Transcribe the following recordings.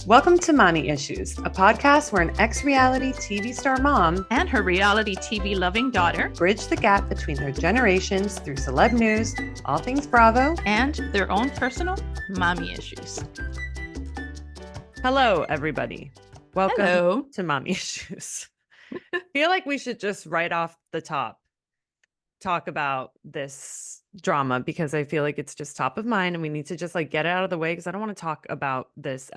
Welcome to Mommy Issues, a podcast where an ex-reality TV star mom and her reality TV loving daughter bridge the gap between their generations through celeb news, all things Bravo, and their own personal mommy issues. Hello, everybody. Welcome Hello. to Mommy Issues. I feel like we should just right off the top talk about this drama because I feel like it's just top of mind and we need to just like get it out of the way because I don't want to talk about this.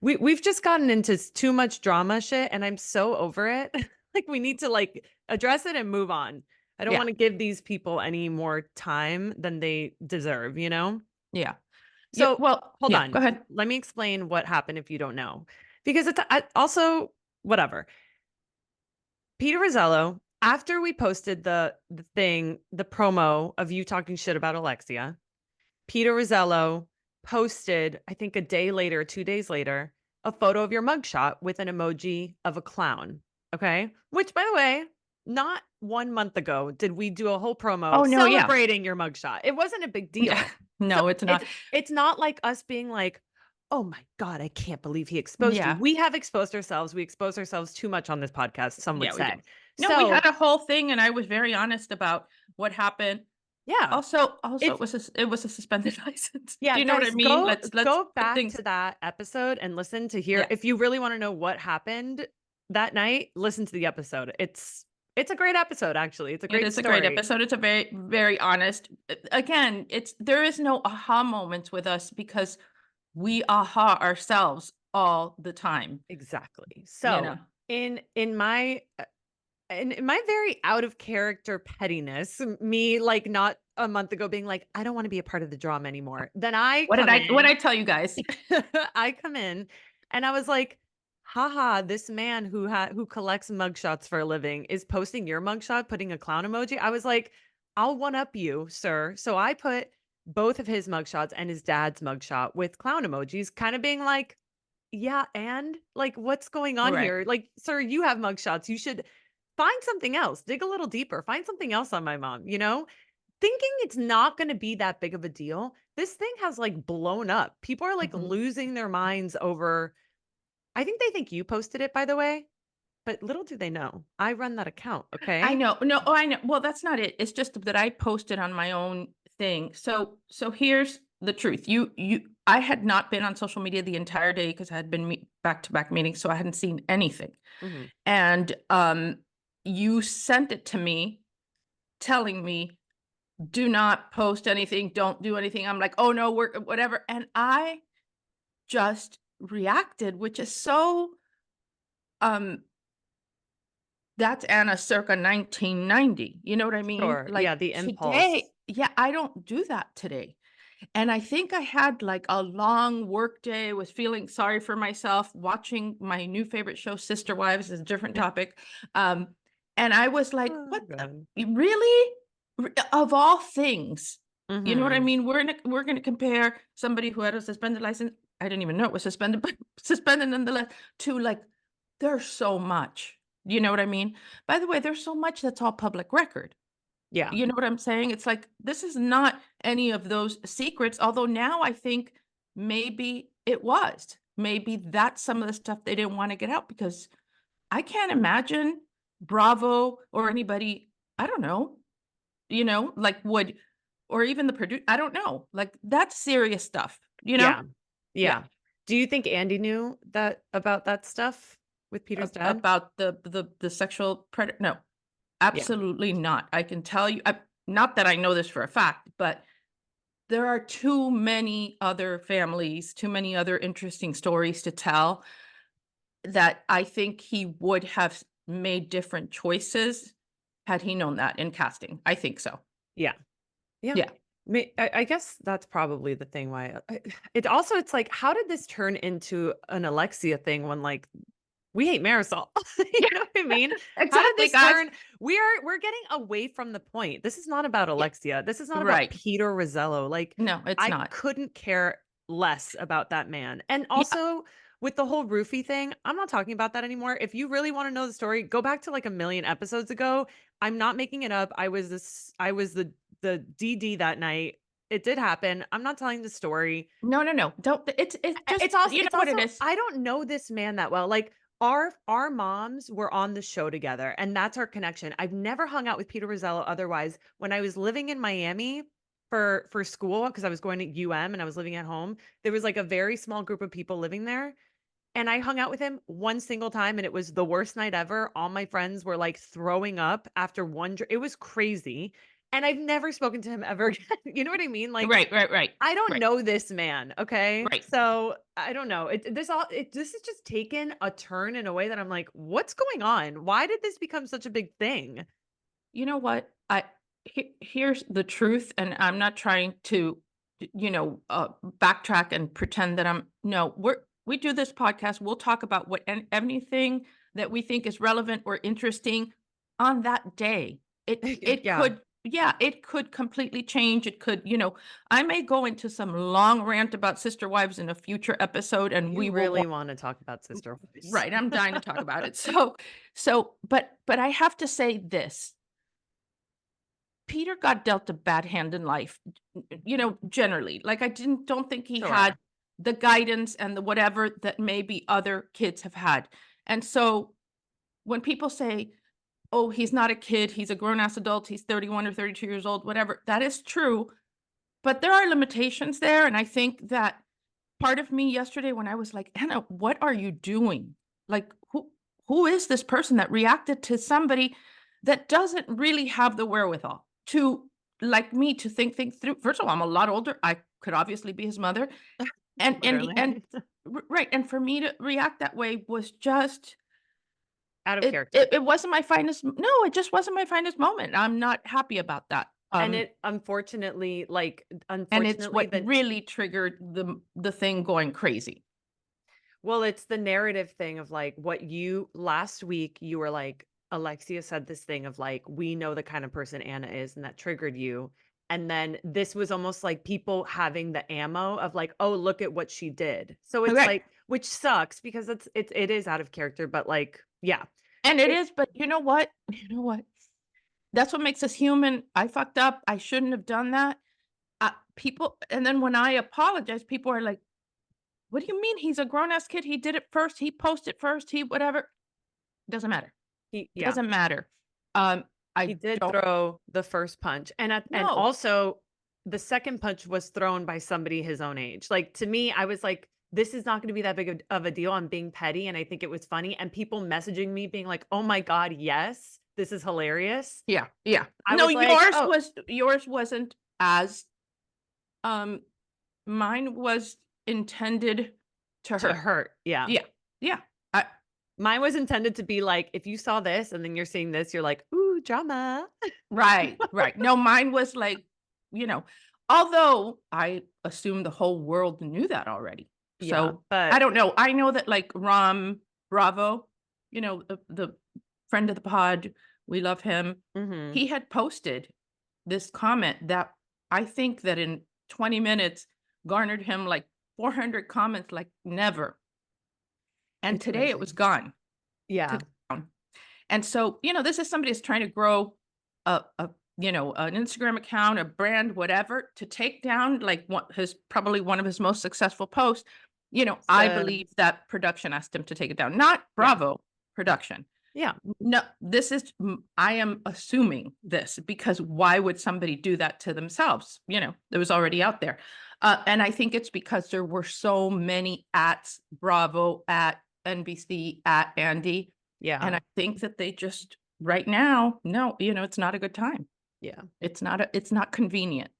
We've just gotten into too much drama shit and I'm so over it. Like we need to like address it and move on. I don't want to give these people any more time than they deserve, you know? Yeah. So, hold on. Go ahead. Let me explain what happened if you don't know. Because it's also whatever. Peter Rosello, after we posted the promo of you talking shit about Alexia, Peter Rosello posted, I think a day later, 2 days later, a photo of your mugshot with an emoji of a clown. Okay. Which, by the way, not 1 month ago did we do a whole promo celebrating your mugshot. It wasn't a big deal. No, so it's not. It's not like us being like, oh my God, I can't believe he exposed you. We have exposed ourselves. We expose ourselves too much on this podcast, some would say. No, we had a whole thing and I was very honest about what happened. Yeah. Also, it was a suspended license. Yeah. Do you know what I mean? Let's go back to that episode and listen to hear. Yeah. If you really want to know what happened that night, listen to the episode. It's a great episode, actually. It's a great story. A great episode. It's a very, very honest. Again, there is no aha moments with us because we aha ourselves all the time. Exactly. So in my very out of character pettiness, me like not a month ago being like, I don't want to be a part of the drama anymore. Then what did I tell you guys? I come in and I was like, haha, this man who collects mugshots for a living is posting your mugshot, putting a clown emoji. I was like, I'll one up you, sir. So I put both of his mugshots and his dad's mugshot with clown emojis, kind of being like, yeah, and like, what's going on here? Like, sir, you have mugshots. You should find something else. Dig a little deeper. Find something else on my mom, you know? Thinking it's not going to be that big of a deal. This thing has like blown up. People are like losing their minds over. I think they think you posted it, by the way, but little do they know I run that account. Okay. I know. No, I know. Well, that's not it. It's just that I posted on my own thing. So here's the truth. I had not been on social media the entire day because I had been back-to-back meetings, so I hadn't seen anything. And you sent it to me telling me, do not post anything, don't do anything. I'm like, oh no, whatever. And I just reacted, which is so, that's Anna circa 1990. You know what I mean? Sure. Like, yeah, the impulse. Today, I don't do that today. And I think I had like a long work day, was feeling sorry for myself, watching my new favorite show, Sister Wives, is a different topic. And I was like, what? Really? Of all things, you know what I mean? We're going to compare somebody who had a suspended license. I didn't even know it was suspended, but suspended nonetheless, to like, there's so much, you know what I mean? By the way, there's so much that's all public record. Yeah. You know what I'm saying? It's like, this is not any of those secrets. Although now I think maybe it was, maybe that's some of the stuff they didn't want to get out, because I can't imagine Bravo or anybody, I don't know, you know, like would, or even the producer, I don't know, like that's serious stuff, you know? Yeah. Do you think Andy knew that about that stuff with Peter's dad? About the sexual predator? No, absolutely not. I can tell you, not that I know this for a fact, but there are too many other families, too many other interesting stories to tell, that I think he would have made different choices had he known that in casting. I think so. Yeah. I guess that's probably the thing why it's like, how did this turn into an Alexia thing when like we hate Marisol? You know what I mean? Exactly, how did this turn? We're getting away from the point. This is not about Alexia. This is not about Peter Rosello. Like, no, it's not. I couldn't care less about that man. And also with the whole roofie thing, I'm not talking about that anymore. If you really want to know the story, go back to like a million episodes ago. I'm not making it up. I was the DD that night It did happen. I'm not telling the story. No, no, no. Don't. It's just, you know It's what also it is. I don't know this man that well. Like our moms were on the show together, and that's our connection. I've never hung out with Peter Rosello otherwise. When I was living in Miami for school, because I was going to UM and I was living at home, there was like a very small group of people living there. And I hung out with him one single time, and it was the worst night ever. All my friends were like throwing up after one it was crazy. And I've never spoken to him ever again. You know what I mean? Like Right, right, right, I don't right, know this man, okay? right. So, I don't know. This has just taken a turn in a way that I'm like, "What's going on? Why did this become such a big thing?" You know what? Here's the truth, and I'm not trying to, backtrack and pretend that I'm. No, we do this podcast. We'll talk about anything that we think is relevant or interesting on that day. It Yeah. could, yeah, it could completely change. It could, I may go into some long rant about sister wives in a future episode, and You we will. really wanna talk about Sister Wives. Right, I'm dying to talk about it. But I have to say this. Peter got dealt a bad hand in life, generally. Like, I don't think he had Sure. the guidance and the whatever that maybe other kids have had. And so when people say, "Oh, he's not a kid, he's a grown-ass adult, he's 31 or 32 years old," whatever, that is true, but there are limitations there, and I think that part of me yesterday when I was like, "Anna, what are you doing? Like, who is this person that reacted to somebody that doesn't really have the wherewithal to, like me, to think things through?" First of all, I'm a lot older. I could obviously be his mother. And Literally. right, and for me to react that way was just Out of it, character. it it wasn't my finest. No, it just wasn't my finest moment. I'm not happy about that. And it unfortunately, And it's unfortunately, what the really triggered the thing going crazy. well, it's the narrative thing of like what you last week you were like, Alexia said this thing of like, we know the kind of person Anna is, and that triggered you. And then this was almost like people having the ammo of like, oh, look at what she did. So it's Okay. like, which sucks because it is out of character, but like, yeah. And it It is, but you know what? You know what? That's what makes us human. I fucked up. I shouldn't have done that. People, and then when I apologize, people are like, "What do you mean? He's a grown ass kid. He did it first. He posted first. He whatever." Doesn't matter. yeah, Doesn't matter. Um, he I did don't throw the first punch. And know. also the second punch was thrown by somebody his own age. Like to me, I was like, this is not going to be that big of a deal. I'm being petty. And I think it was funny. And people messaging me being like, oh my God, yes, this is hilarious. Yeah, yeah. I No, was like, yours oh, was yours wasn't as um mine was intended to to hurt. hurt. Yeah. Yeah. Yeah. I Mine was intended to be like, if you saw this and then you're seeing this, you're like, ooh, drama. Right, right. No, mine was like, you know, although I assume the whole world knew that already. Yeah. So I But don't know. I know that like Ram Bravo, the friend of the pod, we love him. mhm, He had posted this comment that I think that in 20 minutes garnered him like 400 comments like never. And it's today it crazy. was gone. Yeah. Took it down. And so, this is somebody that's trying to grow an Instagram account, a brand, whatever, to take down like probably one of his most successful posts. I So, believe that production asked him to take it down, not yeah. Bravo production. Yeah. No, I am assuming this because why would somebody do that to themselves? It was already out there. And I think it's because there were so many ats, Bravo, at NBC, at Andy. Yeah. And I think that they just right now, no, it's not a good time. Yeah. It's not convenient.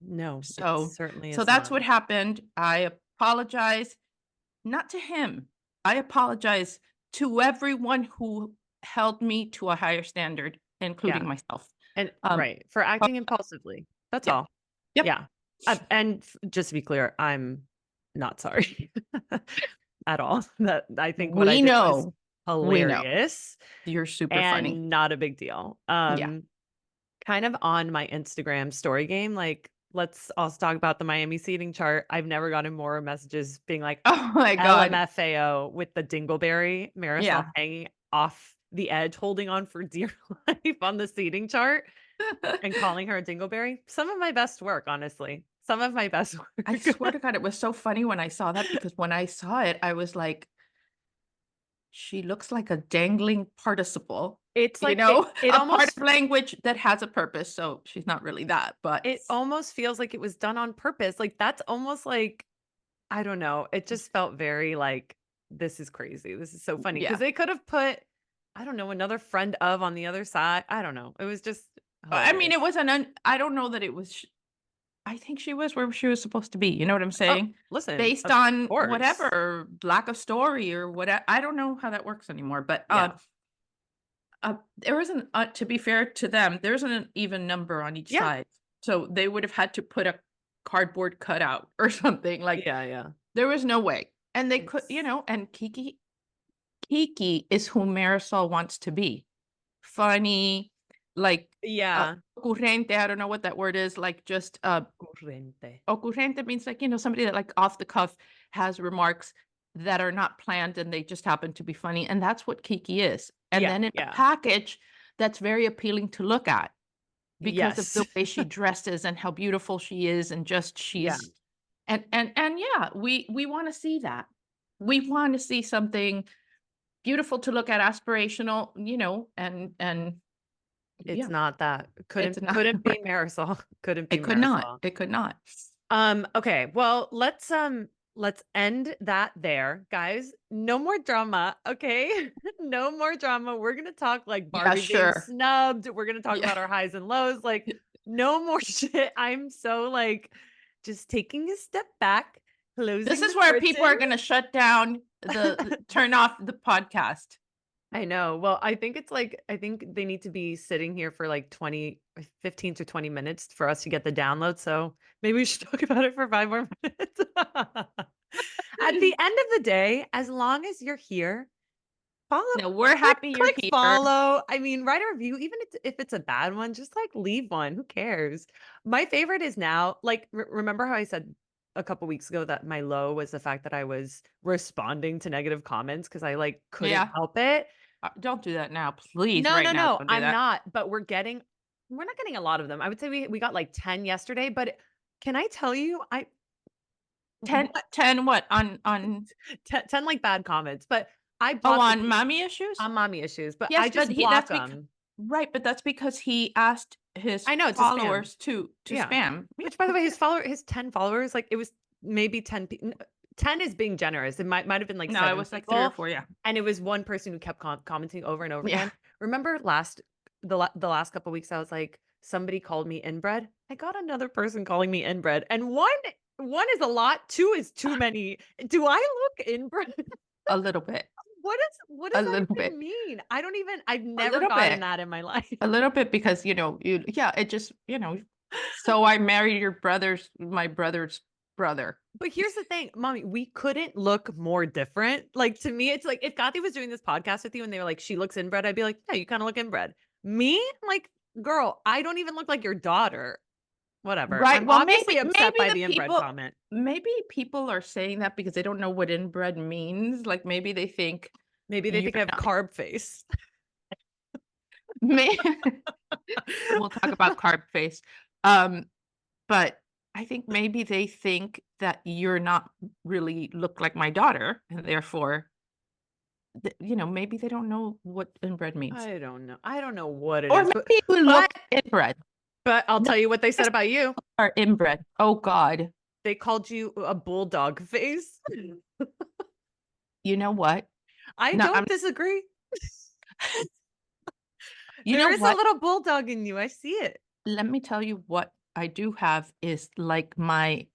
No, it So, certainly so is that's not. what happened. I apologize, not to him. I apologize to everyone who held me to a higher standard, including Yeah. myself. And Um, right, for oh, acting impulsively. That's yeah, all. yep. Yeah. And just to be clear, I'm not sorry at all. That I think what I We did was know, we know hilarious you're super funny. and not a big deal. Yeah. Kind of on my Instagram story game, like, let's also talk about the Miami seating chart. I've never gotten more messages being like, Oh my God. LMFAO with the dingleberry, Marisol Yeah. hanging off the edge, holding on for dear life on the seating chart and calling her a dingleberry. Some of my best work, honestly. some of my best work. I swear to God, it was so funny when I saw that, because when I saw it, I was like, she looks like a dangling participle, It's you like it know, it a part almost of language that has a purpose. So she's not really that, but it almost feels like it was done on purpose. Like, that's almost like, I don't know. It just felt very like, this is crazy. This is so funny because yeah. they could have put, I don't know, another friend of on the other side. I don't know. It was just I mean, hilarious. it was I don't know that it was, I think she was where she was supposed to be. You know what I'm Oh, saying? listen, Based of on whatever, course. or lack of story or whatever. I don't know how that works anymore, but Yeah. there isn't, to be fair to them, there isn't an even number on each Yeah. side. So they would have had to put a cardboard cutout or something. Like, Yeah. Yeah. there was no way. And they could, It's and Kiki is who Marisol wants to be. Funny, like, yeah. ocurrente, I don't know what that word is, like, just Corriente. ocurrente means, like, somebody that, like, off the cuff has remarks that are not planned and they just happen to be funny. And that's what Kiki is. And Yeah. then in a Yeah. package that's very appealing to look at because of Yes. the way she dresses and how beautiful she is, and just Yeah. she's, and yeah, we want to see that. We want to see something beautiful to look at, aspirational, and It's yeah, not that. it's not Couldn't right. be Marisol. Couldn't be It could not. Marisol. It could not. Okay. Well, let's end that there, guys. No more drama, okay? No more drama. We're gonna talk like Yeah, Barbie being sure. snubbed. We're gonna talk Yeah. about our highs and lows. Like, no more shit. I'm so like just taking a step back, This closing is the where people curtain. are gonna shut down turn off the podcast. I know. Well, I think it's like, I think they need to be sitting here for like 15 to 20 minutes for us to get the download. So maybe we should talk about it for 5 more minutes. At the end of the day, as long as you're here, follow, No, we're click, happy you're click here. follow. I mean, write a review, even if it's a bad one, just like leave one. Who cares? My favorite is now, like, remember how I said a couple weeks ago that my low was the fact that I was responding to negative comments because I like couldn't Yeah. help it. Don't do that now, please. No, Right no, now, no, don't do I'm that. not, but we're not getting a lot of them. I would say we got like 10 yesterday, but can I tell you, I 10, what 10 what? On 10 like bad comments, but I oh, block the on mommy issues? on mommy issues, but I Yes, but just he block that's because them. right, but that's because he asked his I know, to spam. followers to Yeah. spam. Yeah, Which, by the who way, cares? his 10 followers, like, it was maybe 10 10 is being generous. It might have been like No, it 7 was like 3 or people, 4, yeah. and it was one person who kept commenting over and over Yeah. again. Remember the last couple weeks, I was like, somebody called me inbred. I got another person calling me inbred, and one is a lot, 2 is too many. Do I look inbred? A little bit. What A does that little even bit. mean? I've A never little gotten bit. that in my life. A little bit because, you yeah, it just, so I married my brother's brother. But here's the thing, mommy, we couldn't look more different. Like, to me, it's like if Kathy was doing this podcast with you and they were like, she looks inbred, I'd be like, yeah, you kind of look inbred. Me, I'm like, girl, I don't even look like your daughter. Whatever. Right. I'm Well, obviously upset by the inbred comment. maybe people are saying that because they don't know what inbred means. Like, maybe they think Maybe they you're think I have not. carb face. May we'll talk about carb face. Um, but I think maybe they think that you're not really look like my daughter, and therefore, maybe they don't know what inbred means. I don't know. I don't know what it Or is, maybe you but look inbred. I'll No, tell you what they said just about you. are inbred. Oh God. They called you a bulldog face. You know what? I No, don't disagree. you There know is a what? little bulldog in you. I see it. Let me tell you what I do have is like my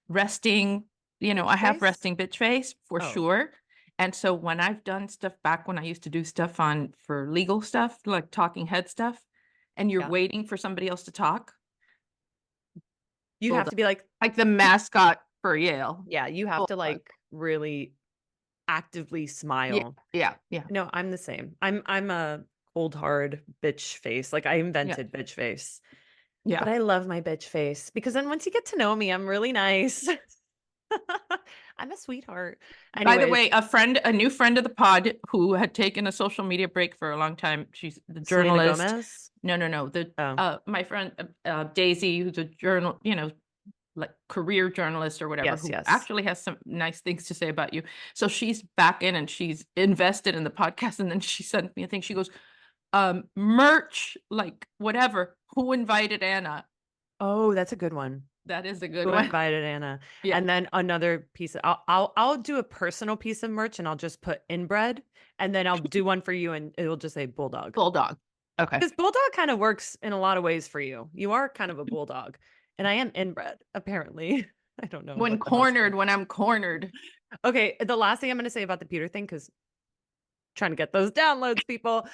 resting, I Bitch have face? resting bitch face for Oh, sure. And so when I've done stuff back when I used to do stuff for legal stuff, like talking head stuff, and you're yeah. waiting for somebody else to talk, You have bulldog, to be like the mascot for Yale. yeah, you have to Bulldog. like really actively Yeah, smile. yeah, yeah, No, I'm the same. I'm a cold hard bitch face. Like, I yeah, invented bitch face. yeah. But I love my bitch face because then once you get to know me, I'm really nice. I'm a sweetheart. By the Anyways, way, a new friend of the pod who had taken a social media break for a long time. She's the Selena journalist. Gomez. No. Oh, My friend Daisy, who's a journal, like career journalist or whatever, yes, who yes. actually has some nice things to say about you. So she's back in and she's invested in the podcast. And then she sent me a thing. She goes, merch, like whatever. Who invited Anna? Oh, that's a good one. That is a good Who one. invited Anna? Yeah. And then another piece. I'll do a personal piece of merch, and I'll just put inbred, and then I'll do one for you, and it'll just say bulldog. Bulldog. Okay. Because bulldog kind of works in a lot of ways for you. You are kind of a bulldog, and I am inbred, apparently. I don't know When what the hell's cornered, when I'm cornered. Okay, the last thing I'm going to say about the Peter thing, because trying to get those downloads, people.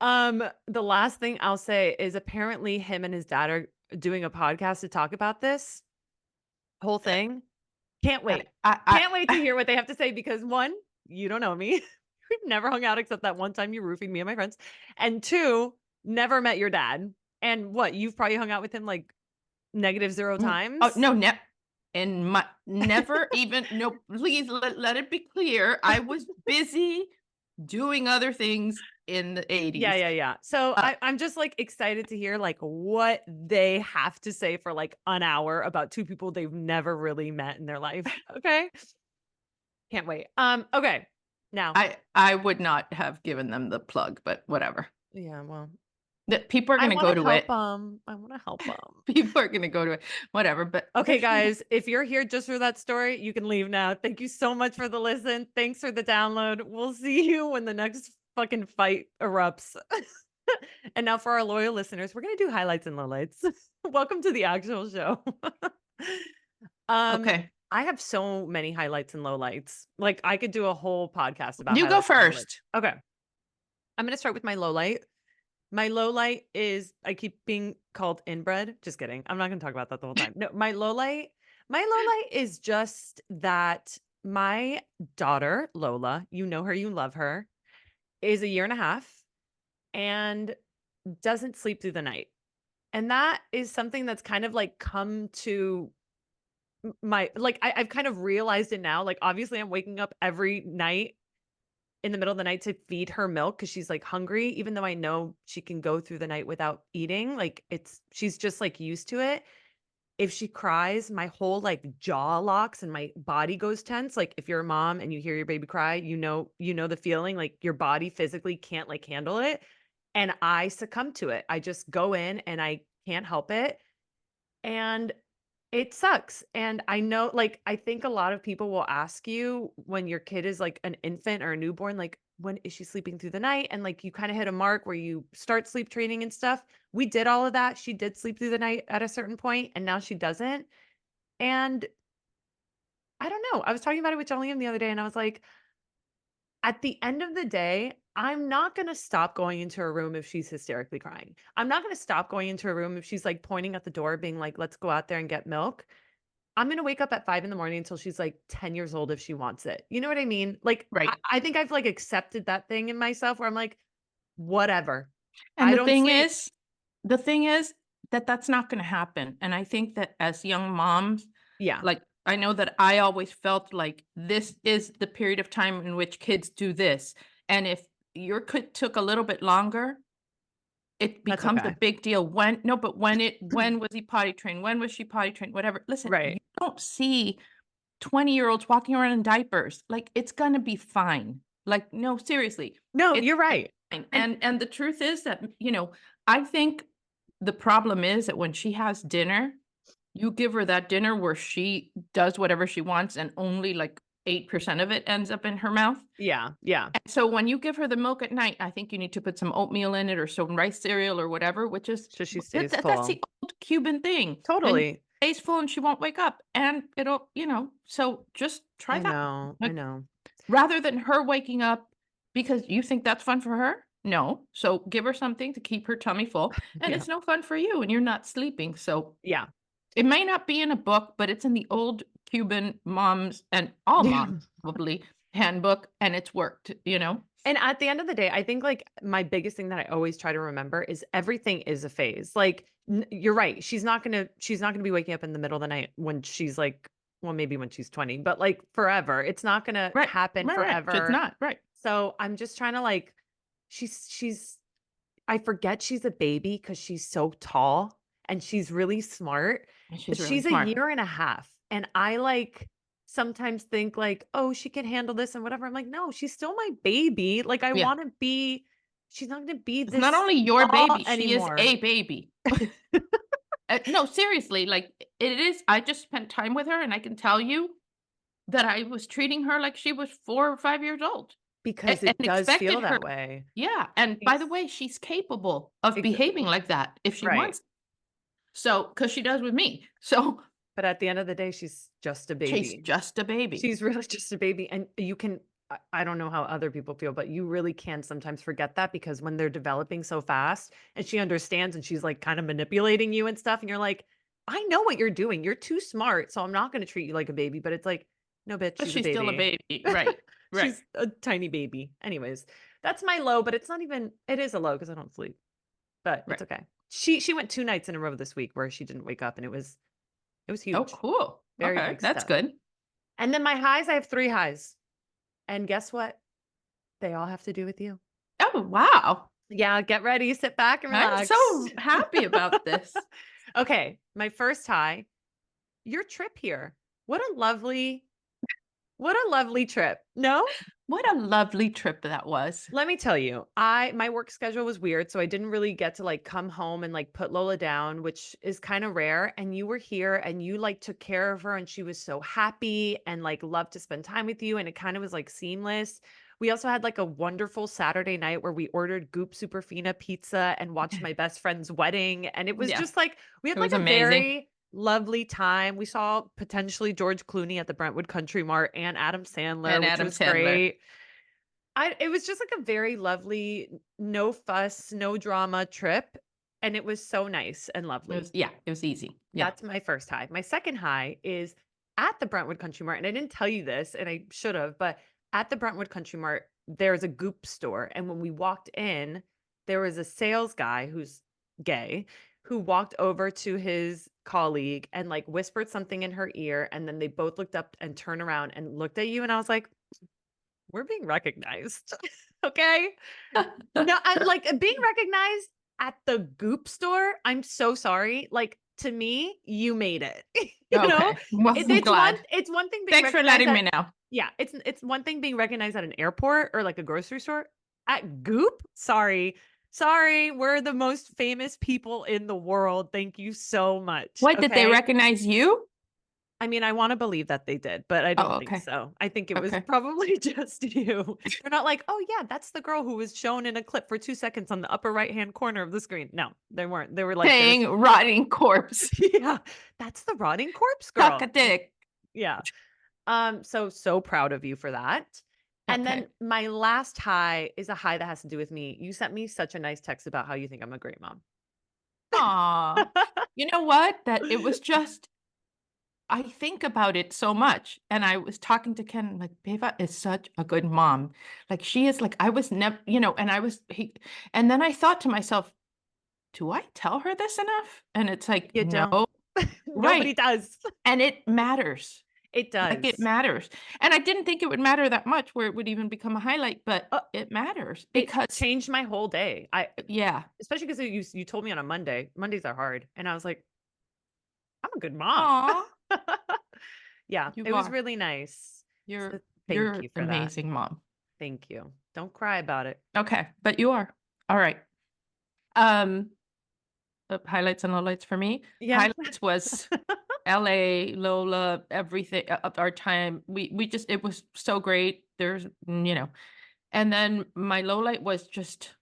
The last thing I'll say is apparently him and his dad are doing a podcast to talk about this whole thing. Can't wait. Can't wait to hear what they have to say because one, you don't know me. We've never hung out except that one time you roofied me and my friends. And two, never met your dad. And what, you've probably hung out with him like -0 times? Oh, no, and my never even no, please let it be clear. I was busy doing other things in the 80s. Yeah. So I'm just like excited to hear like what they have to say for like an hour about two people they've never really met in their life. Okay. Can't wait. Okay. Now I would not have given them the plug, but whatever. yeah, well, That people are I going to want go to to it. help them. I want to help them. People are going to go to it. Whatever. But Okay, guys, if you're here just for that story, you can leave now. Thank you so much for the listen. Thanks for the download. We'll see you when the next fucking fight erupts. And now for our loyal listeners, we're going to do highlights and lowlights. Welcome to the actual show. Okay. I have so many highlights and lowlights. Like I could do a whole podcast about You go highlights and lowlights. first. Okay. I'm going to start with my low light. My low light is I keep being called inbred. Just kidding. I'm not going to talk about that the whole time. No, my low light is just that my daughter, Lola, you know her, you love her, is 1.5 years and doesn't sleep through the night. And that is something that's kind of like come to my like I've kind of realized it now. Like obviously I'm waking up every night in the middle of the night to feed her milk because she's like hungry, even though I know she can go through the night without eating. Like she's just like used to it. If she cries, my whole like jaw locks and my body goes tense. Like if you're a mom and you hear your baby cry, you know the feeling like your body physically can't like handle it. And I succumb to it. I just go in and I can't help it. And it sucks. And I know, like, I think a lot of people will ask you when your kid is like an infant or a newborn, like, when is she sleeping through the night? And like, you kind of hit a mark where you start sleep training and stuff. We did all of that. She did sleep through the night at a certain point, and now she doesn't. And I don't know. I was talking about it with Jolene the other day, and I was like, at the end of the day, I'm not going to stop going into her room if she's hysterically crying. I'm not going to stop going into her room if she's like pointing at the door, being like, let's go out there and get milk. I'm going to wake up at 5 in the morning until she's like 10 years old if she wants it. You know what I mean? Like, Right. I think I've like accepted that thing in myself where I'm like, whatever. And I don't sleep. the thing is that that's not going to happen. And I think that as young moms, Yeah. like I know that I always felt like this is the period of time in which kids do this. And if your kid took a little bit longer, it That's becomes a okay. big deal when was he potty trained? When was she potty trained? Whatever. Listen, you Right. don't see 20-year-olds walking around in diapers. Like it's gonna be fine. Like, no, seriously. No, It's you're right. fine. And the truth is that, I think the problem is that when she has dinner, you give her that dinner where she does whatever she wants and only like 8% of it ends up in her mouth. Yeah. Yeah. And so when you give her the milk at night, I think you need to put some oatmeal in it or some rice cereal or whatever, which is So she stays that's full. the old Cuban thing. And Totally. stays full and she won't wake up. And it'll, so just try I that. know. I Like, know. rather than her waking up because you think that's fun for her. No. So give her something to keep her tummy full. And Yeah. it's no fun for you and you're not sleeping. So Yeah. it may not be in a book, but it's in the old Cuban moms and all Yeah. moms probably handbook, and it's worked, And at the end of the day, I think like my biggest thing that I always try to remember is everything is a phase. Like you're right. She's not going to be waking up in the middle of the night when she's like well, maybe when she's 20, but like forever. It's not going to Right. happen Right. Should forever. not. Right. So I'm just trying to like, she's, I forget she's a baby because she's so tall and she's really smart, And but she's really she's a smart. year and a half. And I like sometimes think like, oh, she can handle this and whatever. I'm like, no, she's still my baby. Like I Yeah. want to be, she's not going to be It's not this only your small baby, she is anymore. a baby. No, seriously, like it is. I just spent time with her and I can tell you that I was treating her like she was 4 or 5 years old Because and it does expected feel her. that way. Yeah. And by the She's way, she's capable of ex behaving like that if she right. wants. So, because she does with me. So But at the end of the day, she's just a she's baby. just a baby. She's really just a baby, and you can I don't know how other people feel, but you really can sometimes forget that because when they're developing so fast and she understands and she's, like, kinda manipulating you and stuff, and you're like, "I know what you're doing. You're too smart, so I'm not gonna treat you like a baby," but it's like, "No, bitch, But she's a she's still a baby." baby. Right. Right. She's a tiny baby. Anyways, that's my low, but it's not even it is a low because I don't sleep, but it's Right. okay. She went 2 nights in a row this week where she didn't wake up, and it was Oh, huge. cool. Very Okay. big That's step. good. And then my highs, I have 3 highs. And guess what? They all have to do with you. Oh, wow. Yeah, get ready, sit back and I'm relax. so happy about this. Okay, my first high, your trip here. What a lovely what a lovely trip. No? What a lovely trip that was. Let me tell you, my work schedule was weird, so I didn't really get to like come home and like put Lola down, which is kind of rare. And you were here and you like took care of her and she was so happy and like loved to spend time with you and it kind of was like seamless. We also had like a wonderful Saturday night where we ordered Goop Superfina pizza and watched my best friend's wedding and it was Yeah. just like we had It like was a amazing. very lovely time. We saw potentially George Clooney at the Brentwood Country Mart and Adam Sandler, And which Adam was Sandler. great. It was just like a very lovely, no fuss, no drama trip, and it was so nice and lovely. It was easy. Yeah. That's my first high. My second high is at the Brentwood Country Mart, and I didn't tell you this, and I should have, but at the Brentwood Country Mart, there's a Goop store, and when we walked in, there was a sales guy who's gay who walked over to his colleague and like whispered something in her ear, and then they both looked up and turned around and looked at you, and I was like, we're being recognized. Okay. No, I like being recognized at the Goop store. I'm so sorry. Like to me, you made it. You know, Okay. Well, I'm glad. it's one thing being Thanks for recognized letting at me know. yeah, it's one thing being recognized at an airport or like a grocery store. At Goop, sorry. Sorry, we're the most famous people in the world. Thank you so much. What, did they Okay. recognize you? I mean, I wanna believe that they did, but I don't Oh, think okay. so. I think it was Okay. probably just you. They're not like, "Oh, yeah, that's the girl who was shown in a clip for 2 seconds on the upper right-hand corner of the screen." No, they weren't. They were like, "There's" Saying rotting corpse. Yeah, "That's the rotting corpse Suck a girl." dick. Yeah. So proud of you for that. And Okay. then my last high is a high that has to do with me. You sent me such a nice text about how you think I'm a great mom. Aw. You know what? That it was just I think about it so much. And I was talking to Ken, like, Beba is such a good mom. Like, she is like, I was never, and and then I thought to myself, do I tell her this enough? And it's like, You no, don't. Nobody right. does. And it matters. It Like, it does. matters. And I didn't think it would matter that much where it would even become a highlight, but Uh, it matters it because, changed my whole day. yeah. Especially because you told me on a Monday. Mondays are hard, and I was like, "I'm a good mom." Aw, Yeah, you it was are. really nice. You're So thank you're you for that. amazing mom. Thank you. Don't cry about it. Okay, but you are. All right. Um, highlights and lowlights for me. Yeah. Highlights was LA, Lola, everything, our time. We just it was so great. And then my lowlight was just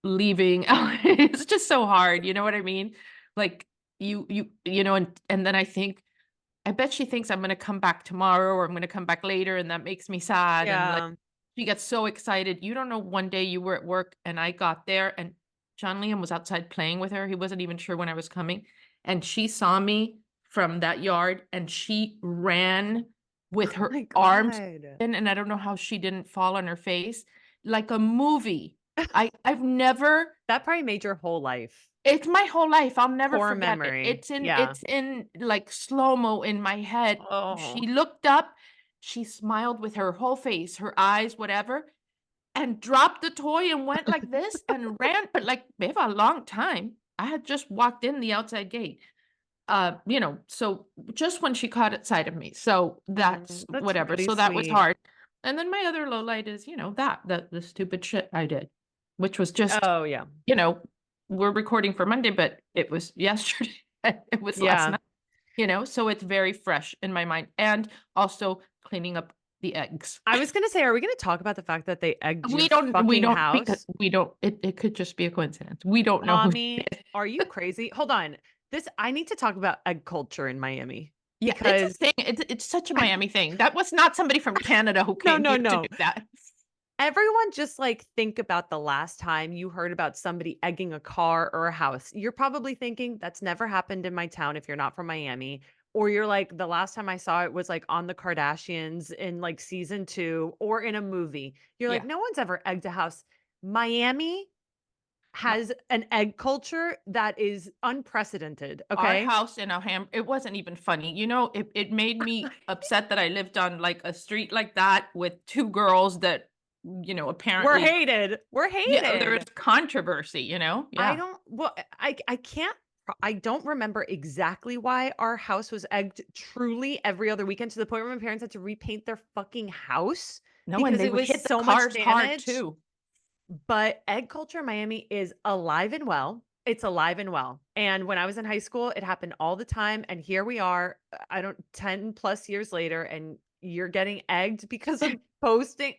leaving LA. It's just so hard, you know what I mean? Like and then I bet she thinks I'm gonna come back tomorrow or I'm gonna come back later, and that makes me sad. And like Yeah. she gets so excited. You don't know, one day you were at work and I got there and John Liam was outside playing with her. He wasn't even sure when I was coming. And she saw me from that yard and she ran with Oh her my arms god. in, and I don't know how she didn't fall on her face like a movie. I've never. That probably made your whole life. It's my whole life. I'll never Core forget it. memory. It's in Yeah. like slow-mo in my head. Oh. She looked up, she smiled with her whole face, her eyes, whatever, and dropped the toy and went like this and ran, but like Beba, a long time. I had just walked in the outside gate. So just when she caught it sight of me. So that's That's whatever. really So that was sweet. hard. And then my other low light is, the stupid shit I did, which was just, Oh, yeah. we're recording for Monday, but it was yesterday. It was last Yeah. night, so it's very fresh in my mind. And also cleaning up the eggs. I was gonna say, are we gonna talk about the fact that they egged your We don't, fucking because house? we don't, it could just be a coincidence. We don't know who Mommy, are you crazy? Hold on. I need to talk about egg culture in Miami Yeah, it's a because thing. It's such a Miami thing. That was not somebody from Canada who no, came no, here to no. do that. Everyone just like think about the last time you heard about somebody egging a car or a house. You're probably thinking that's never happened in my town if you're not from Miami. Or you're like, the last time I saw it was like on the Kardashians in like season 2 or in a movie. You're like, Yeah. no one's ever egged a house. Miami has an egg culture that is unprecedented. Our Okay. house in Alhambra, it wasn't even funny. It made me upset that I lived on like a street like that with two girls that, We're apparently, hated. We're yeah, there was hated. controversy. I Yeah. don't well, I can't I don't remember exactly why our house was egged truly every other weekend to the point where my parents had to repaint their fucking house No, and because they it would was hit the so much cars hard damage. too. But egg culture in Miami is alive and well. It's alive and well. And when I was in high school, it happened all the time. And here we are, I don't 10 plus years later, and you're getting egged because of posting.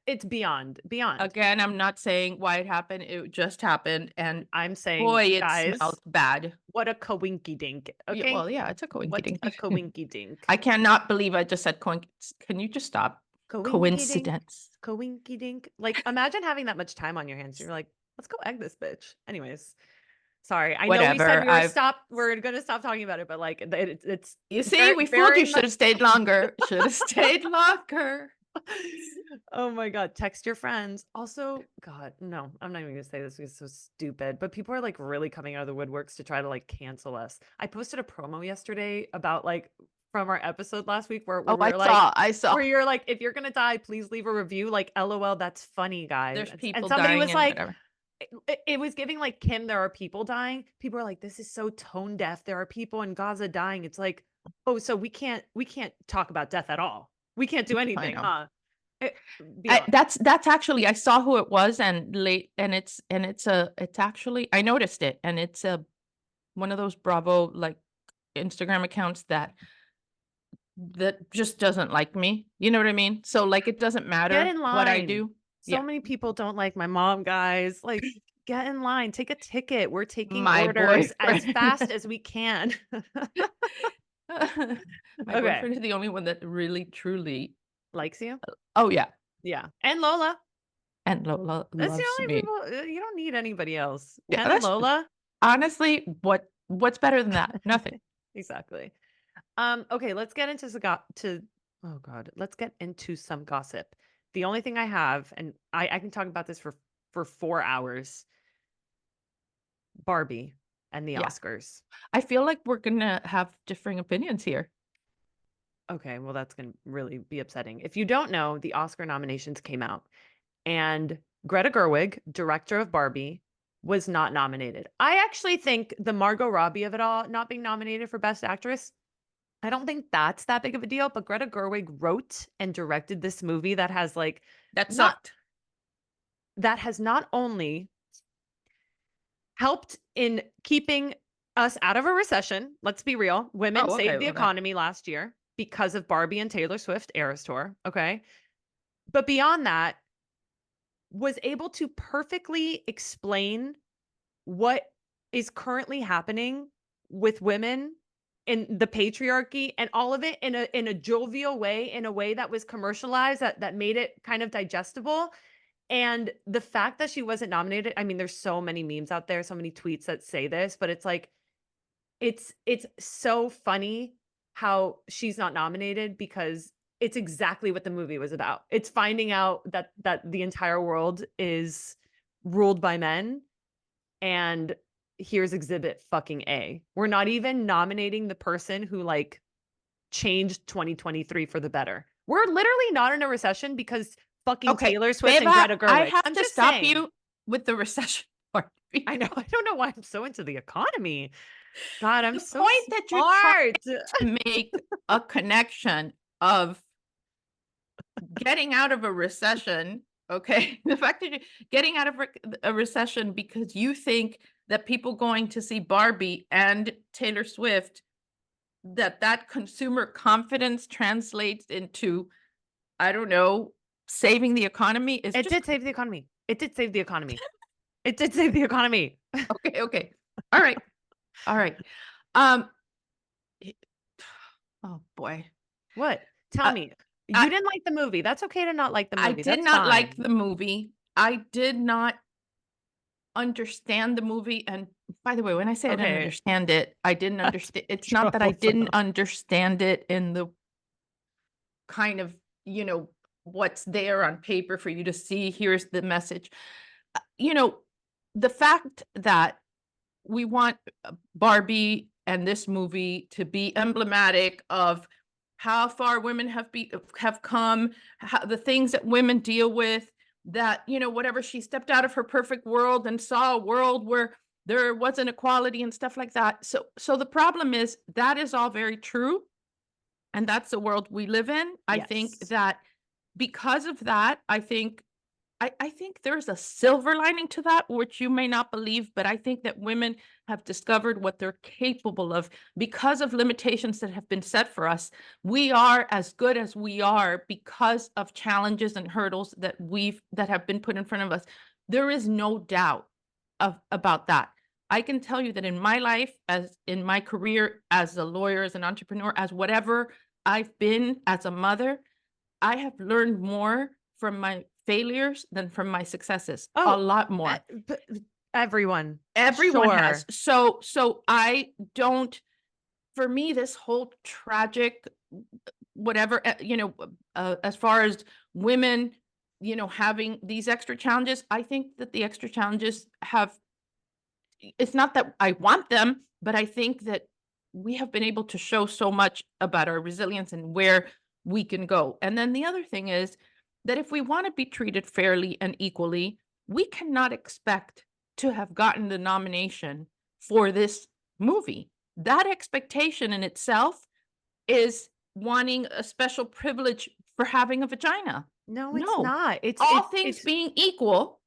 It's beyond. Again, I'm not saying why it happened. It just happened. And I'm saying, boy, it guys, smells bad. what a coinky dink. Yeah, Okay. well, yeah, it's a What coinky a coinky dink. I cannot believe I just said coin. Can you just stop? Coinky dink. Coincidence. Coinky dink. Like, imagine having that much time on your hands. You're like, let's go egg this bitch. Anyways, sorry. I know we said Whatever. we're gonna stop talking about it, but like it's You see, very, we fooled very you. Should much. have stayed longer. Should have stayed longer. Oh my God. Text your friends. Also, God, no, I'm not even gonna say this because it's so stupid. But people are like really coming out of the woodworks to try to like cancel us. I posted a promo yesterday about like from our episode last week where Oh, we were like, I saw. where you're like, if you're gonna die, please leave a review. Like, LOL, that's funny, guys. There's And people somebody dying was and like, whatever. it was giving like Kim, there are people dying. People are like, this is so tone deaf. There are people in Gaza dying. It's like, oh, so we can't talk about death at all. We can't do I anything, know. huh? Beyond. That's actually, I saw who it was, and it's actually, I noticed it, and it's one of those Bravo like Instagram accounts that just doesn't like me. You know what I mean? So like, it doesn't Get matter in what I line. do. So Yeah. many people don't like my mom, guys. Like, get in line, take a ticket. We're taking My orders as fast boyfriend. as we can. My Okay. boyfriend is the only one that really truly. Likes you? Oh yeah. Yeah. And Lola. And Lola That's the loves only me. people you don't need anybody else. Yeah, Ken and that's Lola. honestly what's better than that? Nothing. Exactly. Okay, let's get into oh God, let's get into some gossip. The only thing I have, and I can talk about this for 4 hours. Barbie and the Yeah. Oscars. I feel like we're gonna have differing opinions here. Okay, well, that's going to really be upsetting. If you don't know, the Oscar nominations came out, and Greta Gerwig, director of Barbie, was not nominated. I actually think the Margot Robbie of it all not being nominated for Best Actress, I don't think that's that big of a deal. But Greta Gerwig wrote and directed this movie that has like That not sucked. that has not only helped in keeping us out of a recession. Let's be real. Women Oh, okay. saved the Well, that. economy last year because of Barbie and Taylor Swift Eras Tour. Okay. But beyond that, was able to perfectly explain what is currently happening with women in the patriarchy and all of it in a jovial way, in a way that was commercialized, that made it kind of digestible. And the fact that she wasn't nominated, I mean, there's so many memes out there, so many tweets that say this, but it's like, it's so funny how she's not nominated because it's exactly what the movie was about. It's finding out that the entire world is ruled by men. And here's exhibit fucking A. We're not even nominating the person who like changed 2023 for the better. We're literally not in a recession because fucking Okay, Taylor Swift and Beba, Greta I Gerwig. have I'm to just stop saying. you with the recession part. I know. I don't know why I'm so into the economy. God, I'm The so point that you're smart. trying to make a connection of getting out of a recession, okay? The fact that you're getting out of a recession because you think that people going to see Barbie and Taylor Swift, that consumer confidence translates into, I don't know, saving the economy is It just did save the economy. It did save the economy. It did save the economy. okay. Okay. All right. All right. Um, oh boy. What? Tell Uh, me. You I didn't like the movie. That's okay to not like the I movie. did That's not like fine. the movie. I did not understand the movie. And by the way, when I say I didn't Okay. understand it, I didn't That's understand. It's not that I didn't troublesome. understand it in the kind of, what's there on paper for you to see. Here's the message. You know, the fact that we want Barbie and this movie to be emblematic of how far women have come, the things that women deal with, that, whatever, she stepped out of her perfect world and saw a world where there wasn't equality and stuff like that. So the problem is that is all very true. And that's the world we live in. I think Yes. that because of that, I think there's a silver lining to that, which you may not believe, but I think that women have discovered what they're capable of because of limitations that have been set for us. We are as good as we are because of challenges and hurdles that have been put in front of us. There is no doubt about that. I can tell you that in my life, as in my career as a lawyer, as an entrepreneur, as whatever I've been as a mother, I have learned more from my failures than from my successes, a Oh, lot more. everyone. Everyone has. Sure. So I don't, for me, this whole tragic, whatever, as far as women, having these extra challenges, I think that the extra challenges it's not that I want them, but I think that we have been able to show so much about our resilience and where we can go. And then the other thing is that if we want to be treated fairly and equally, we cannot expect to have gotten the nomination for this movie. That expectation in itself is wanting a special privilege for having a vagina. No, it's No, not. all things being equal,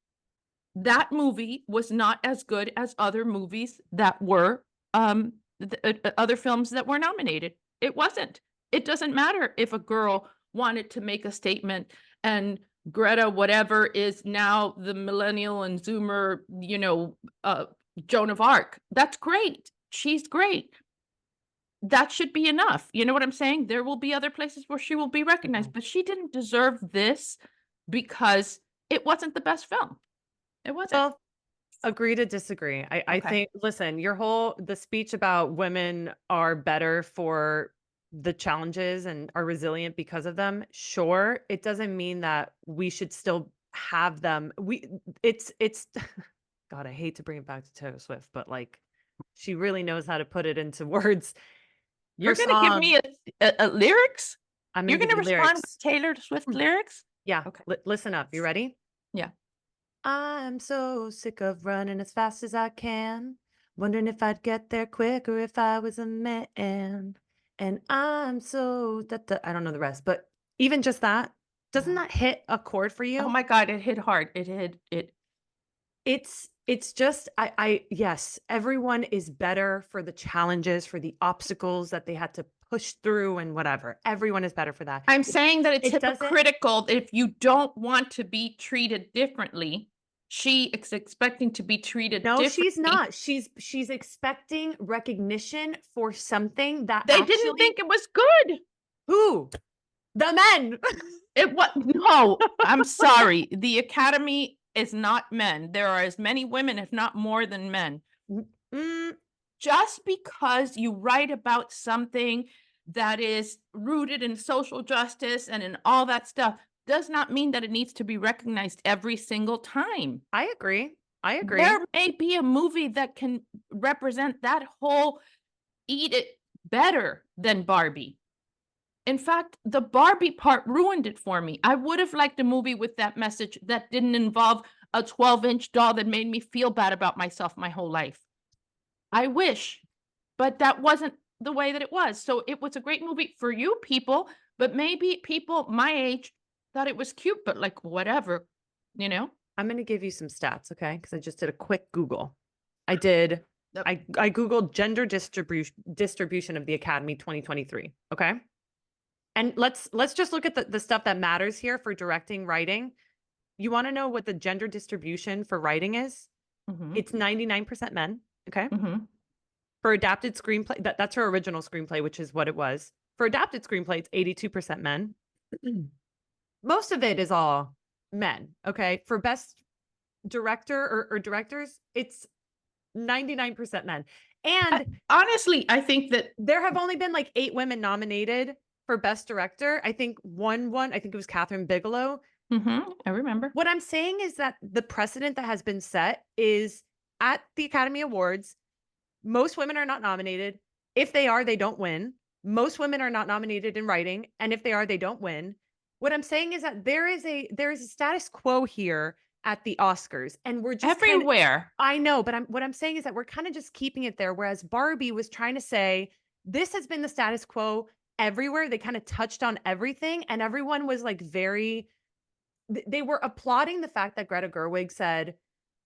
that movie was not as good as other movies that were other films that were nominated. It wasn't. It doesn't matter if a girl wanted to make a statement and Greta whatever is now the millennial and zoomer, Joan of Arc. That's great. She's great. That should be enough. You know what I'm saying? There will be other places where she will be recognized, but she didn't deserve this because it wasn't the best film. It wasn't. Well, agree to disagree. I Okay. think, listen, the speech about women are better for the challenges and are resilient because of them. Sure. It doesn't mean that we should still have them. It's, God, I hate to bring it back to Taylor Swift, but like, she really knows how to put it into words. Her You're gonna give song, me a lyrics? I'm You're going to gonna give you respond with lyrics. Taylor Swift Hmm. lyrics? Yeah. Okay. Listen up. You ready? Yeah. I'm so sick of running as fast as I can, wondering if I'd get there quicker if I was a man. And I'm so that I don't know the rest, but even just that, doesn't Yeah. that hit a chord for Oh you? my God, it hit hard. It hit it. It's just I yes, everyone is better for the challenges, for the obstacles that they had to push through and whatever. Everyone is better for that. I'm saying that it's It doesn't. hypocritical if you don't want to be treated differently. She is expecting to be treated No, she's differently. not. She's expecting recognition for something that They didn't actually think it was good. who? The men. It was no, I'm sorry. The Academy is not men. There are as many women, if not more than men. Mm, Just because you write about something that is rooted in social justice and in all that stuff does not mean that it needs to be recognized every single time. I agree. There may be a movie that can represent that whole eat it better than Barbie. In fact, the Barbie part ruined it for me. I would have liked a movie with that message that didn't involve a 12-inch doll that made me feel bad about myself my whole life. I wish, but that wasn't the way that it was. So it was a great movie for you people, but maybe people my age thought it was cute, but like whatever, you know? I'm going to give you some stats, okay? Because I just did a quick Google. I Googled gender distribution of the Academy 2023, okay? And let's just look at the stuff that matters here for directing, writing. You want to know what the gender distribution for writing is? It's 99% men, okay? For adapted screenplay, that's her original screenplay, which is what it was. For adapted screenplay, it's 82% men. Most of it is all men, okay? For best director or directors, it's 99% men. And honestly, I think that there have only been like 8 women nominated for best director. I think I think it was Catherine Bigelow. I remember. What I'm saying is that the precedent that has been set is at the Academy Awards, most women are not nominated. If they are, they don't win. Most women are not nominated in writing, and if they are, they don't win. What I'm saying is that there is a status quo here at the Oscars, and we're just everywhere. I know, but what I'm saying is that we're kind of just keeping it there. Whereas Barbie was trying to say this has been the status quo everywhere. They kind of touched on everything, and everyone was like they were applauding the fact that Greta Gerwig said,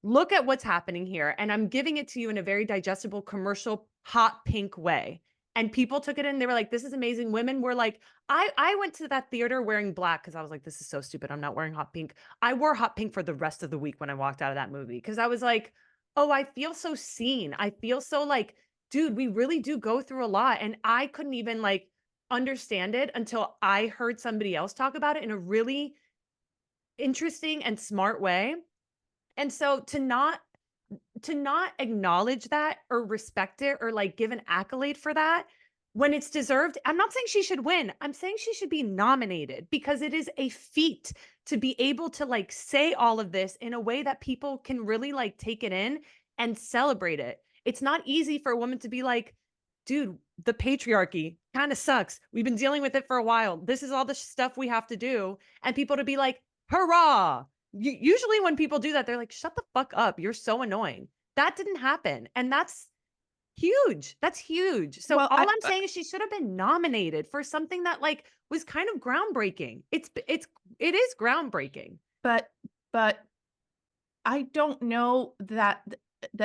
look at what's happening here. And I'm giving it to you in a very digestible, commercial, hot pink way. And people took it in. They were like, this is amazing. Women were like, I went to that theater wearing black because I was like, this is so stupid. I'm not wearing hot pink. I wore hot pink for the rest of the week when I walked out of that movie because I was like, oh, I feel so seen. I feel so like, dude, we really do go through a lot. And I couldn't even like understand it until I heard somebody else talk about it in a really interesting and smart way. And so to not acknowledge that or respect it or like give an accolade for that when it's deserved, I'm not saying she should win. I'm saying she should be nominated because it is a feat to be able to like say all of this in a way that people can really like take it in and celebrate it. It's not easy for a woman to be like, dude, the patriarchy kind of sucks. We've been dealing with it for a while. This is all the stuff we have to do. And people to be like, hurrah. Usually when people do that, they're like, shut the fuck up. You're so annoying. That didn't happen. And that's huge. That's huge. So all I'm saying is she should have been nominated for something that like was kind of groundbreaking. It is groundbreaking. But I don't know that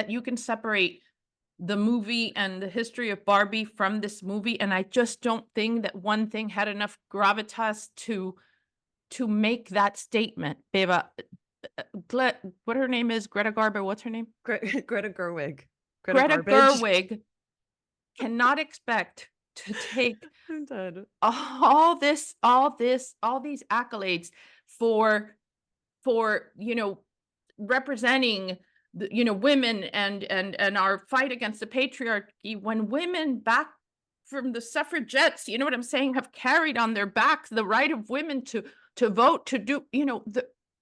you can separate the movie and the history of Barbie from this movie. And I just don't think that one thing had enough gravitas to make that statement. Beba, what her name is? Greta Garbo. What's her name? Greta Gerwig. Greta Gerwig cannot expect to take all these accolades for representing women and our fight against the patriarchy when women back from the suffragettes, you know what I'm saying, have carried on their backs the right of women to vote, to do,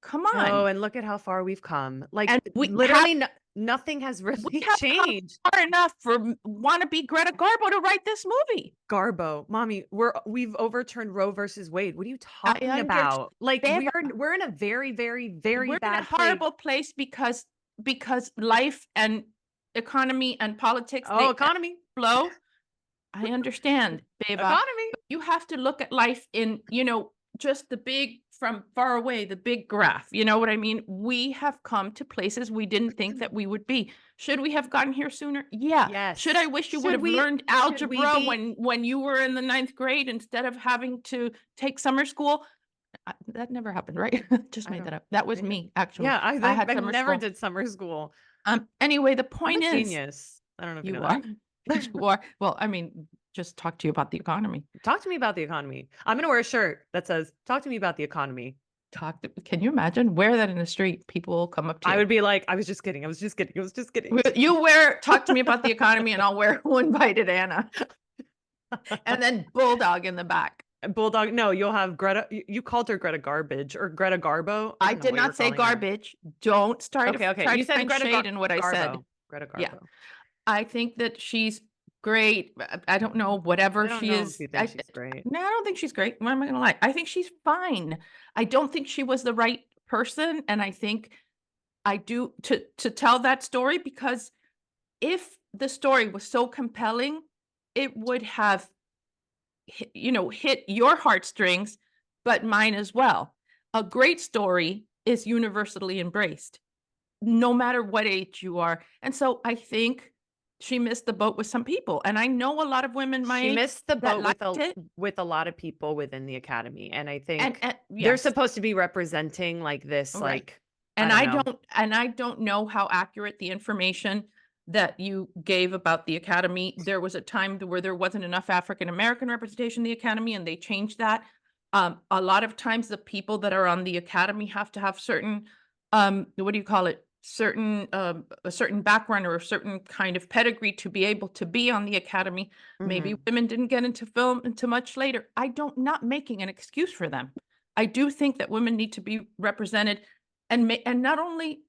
come on. Oh, and look at how far we've come. Like literally nothing has really changed. Far enough for wannabe Greta Garbo to write this movie. Garbo, mommy, we've overturned Roe versus Wade. What are you talking about? Like we're in a very, very, very bad, horrible place because life and economy and politics. Economy flow. I understand, Beba. Economy. You have to look at life in, just the big, from far away, the big graph. You know what I mean? We have come to places we didn't think that we would be. Should we have gotten here sooner? Yeah. Yes. Should I wish you would have learned algebra when you were in the 9th grade instead of having to take summer school? That never happened, right? Just made that up. That was me, actually. Yeah, I never did summer school. Anyway, the point is, genius. I don't know if you know are. You are. Well, I mean, just talk to you about the economy. Talk to me about the economy. I'm going to wear a shirt that says, talk to me about the economy. Can you imagine? Wear that in the street. People will come up to you. I would be like, I was just kidding. You wear, talk to me about the economy, and I'll wear Who Invited Anna. And then Bulldog in the back. Bulldog. No, you'll have Greta. You called her Greta Garbage or Greta Garbo. I don't know did what you were not say calling her. garbage. Don't start Okay, okay. try You to said find shade in what I said. Garbo. Greta Yeah. Garbo. I think that she's great. I don't know, whatever I don't she know is. if you think she's great. No, I don't think she's great. What am I gonna lie? I think she's fine. I don't think she was the right person. And I think I do to tell that story, because if the story was so compelling, it would have hit your heartstrings, but mine as well. A great story is universally embraced, no matter what age you are. And so I think she missed the boat with some people. And I know a lot of women my She age missed the that boat liked it. with a lot of people within the Academy, and I And, think and they're yes, supposed to be representing like this, right. like I And don't know. I don't know how accurate the information that you gave about the Academy. There was a time where there wasn't enough African American representation in the Academy, and they changed that. A lot of times the people that are on the Academy have to have certain, what do you call it? A certain background or a certain kind of pedigree to be able to be on the Academy. Maybe Mhm. women didn't get into film until much later. Not making an excuse for them. I do think that women need to be represented, and not only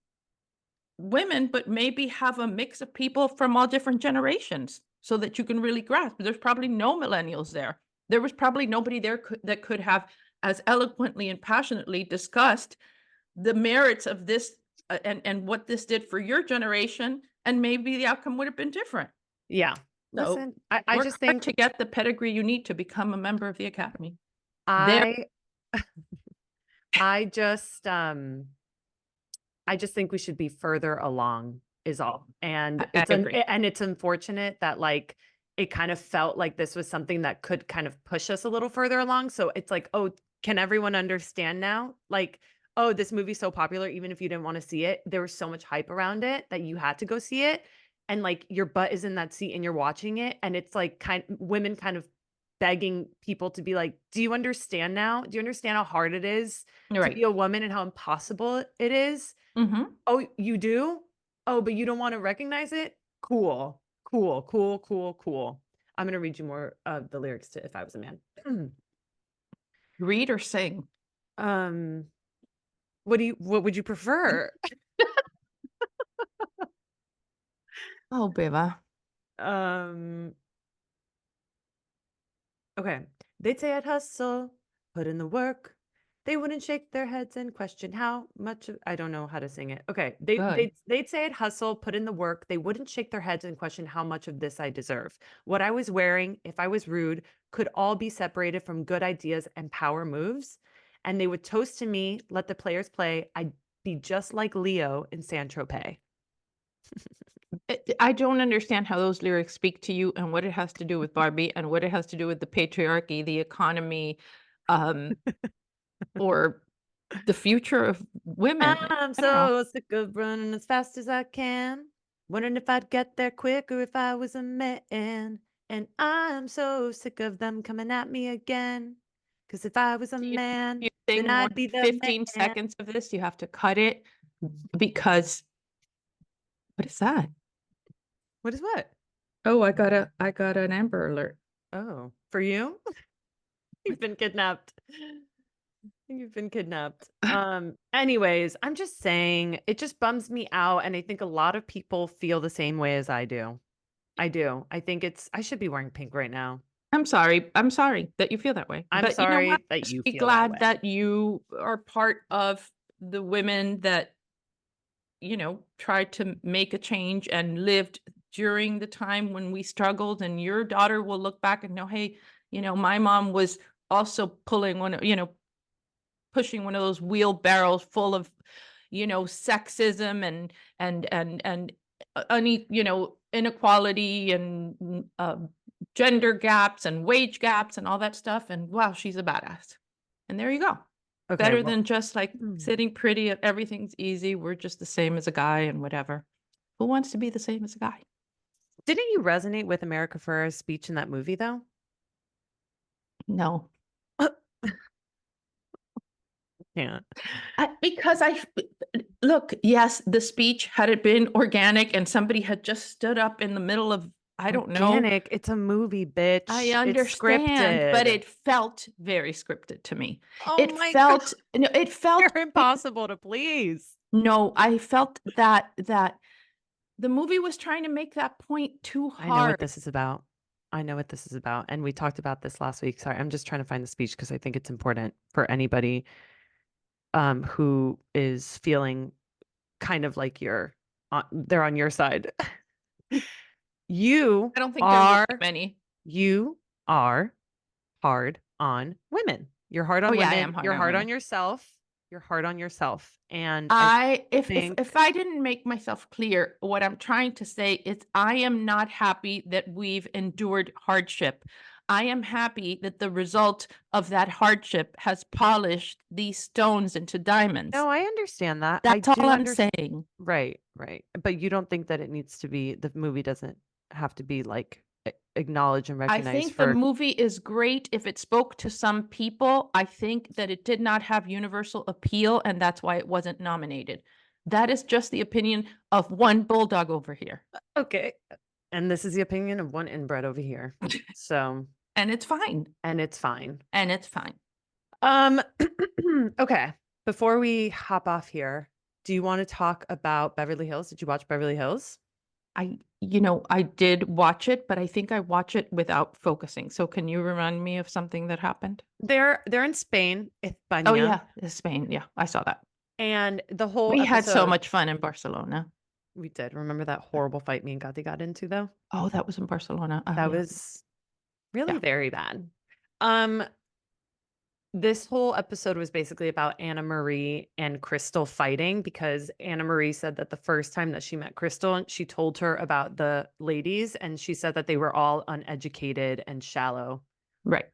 women, but maybe have a mix of people from all different generations so that you can really grasp. There's probably no millennials there. There was probably nobody there that could have as eloquently and passionately discussed the merits of this, and what this did for your generation, and maybe the outcome would have been different. Yeah. So Listen, I work just hard think to get the pedigree you need to become a member of the Academy. There, I I just I just think we should be further along is all. And I agree. it's unfortunate that like it kind of felt like this was something that could kind of push us a little further along. So it's like, oh, can everyone understand now? Like, oh, this movie's so popular, even if you didn't want to see it, there was so much hype around it that you had to go see it. And like your butt is in that seat and you're watching it. And it's like women kind of begging people to be like, do you understand now? Do you understand how hard it is You're to right. be a woman and how impossible it is? Hmm. Oh, you do? Oh, but you don't wanna recognize it? Cool. Cool, cool, cool, cool. I'm gonna read you more of the lyrics to If I Was a Man. Read or sing? Um, what would you prefer? Oh, Beba. Um, okay. They'd say I'd hustle, put in the work. They wouldn't shake their heads and question how much of I don't know how to sing it. Okay. Good. They'd say I'd hustle, put in the work. They wouldn't shake their heads and question how much of this I deserve. What I was wearing, if I was rude, could all be separated from good ideas and power moves. And they would toast to me, let the players play. I'd be just like Leo in San Tropez. I don't understand how those lyrics speak to you and what it has to do with Barbie and what it has to do with the patriarchy, the economy, um, or the future of women. I'm I don't know. so sick of running as fast as I can. Wondering if I'd get there quicker if I was a man. And I'm so sick of them coming at me again. Because if I was a man, You then sing more I'd be than the 15 man. seconds of this, you have to cut it because what is that? What is what? Oh, I got an Amber Alert. Oh, for you? You've been kidnapped. You've been kidnapped. Anyways, I'm just saying it just bums me out. And I think a lot of people feel the same way as I do. I do. I think I should be wearing pink right now. I'm sorry. I'm sorry that you feel that way. I'm But you know what? sorry that Just you be feel that glad way. that you are part of the women that, tried to make a change and lived during the time when we struggled. And your daughter will look back and know, hey, my mom was also pushing one of those wheelbarrows full of, sexism and inequality and gender gaps and wage gaps and all that stuff. And wow, she's a badass. And there you go. Okay, Better well, than just like sitting pretty, everything's easy. We're just the same as a guy and whatever. Who wants to be the same as a guy? didn't you resonate with America Ferrera's speech in that movie though? No. Yeah. Because look, yes, the speech, had it been organic and somebody had just stood up in the middle of I don't know. Organic. It's a movie, bitch. I It's understand, but scripted. it felt very scripted to me. Oh It my felt, no, it God. felt, You're impossible to please. no, I felt that the movie was trying to make that point too I know what hard. this is about. I know what this is about. And we talked about this last week. Sorry, I'm just trying to find the speech because I think it's important for anybody who is feeling kind of like they're on your side. You I don't think there will are be many. you are hard on women. You're hard on Oh yeah, I women. am hard You're on hard women. on yourself. You're hard on yourself. And If think I didn't make myself clear, what I'm trying to say is I am not happy that we've endured hardship. I am happy that the result of that hardship has polished these stones into diamonds. no, I understand that. That's all I'm saying. Right, right. But you don't think that it needs to be, the movie doesn't have to be like acknowledged and I recognized think the for. movie is great if it spoke to some people. I think that it did not have universal appeal, and that's why it wasn't nominated. That is just the opinion of one bulldog over here. Okay. And this is the opinion of one inbred over here. So, And it's fine. and it's fine. And it's fine. Okay. Before we hop off here, do you want to talk about Beverly Hills? Did you watch Beverly Hills? I did watch it, but I think I watch it without focusing. So can you remind me of something that happened? They're in Spain, Oh España. yeah, Spain. Yeah, I saw that. And the whole We had so episode, much fun in Barcelona. we did. Remember that horrible fight me and Gati got into though? Oh, that was in Barcelona. Oh, That yeah. was really Yeah. very bad. This whole episode was basically about Anna Marie and Crystal fighting because Anna Marie said that the first time that she met Crystal, she told her about the ladies and she said that they were all uneducated and shallow. Right.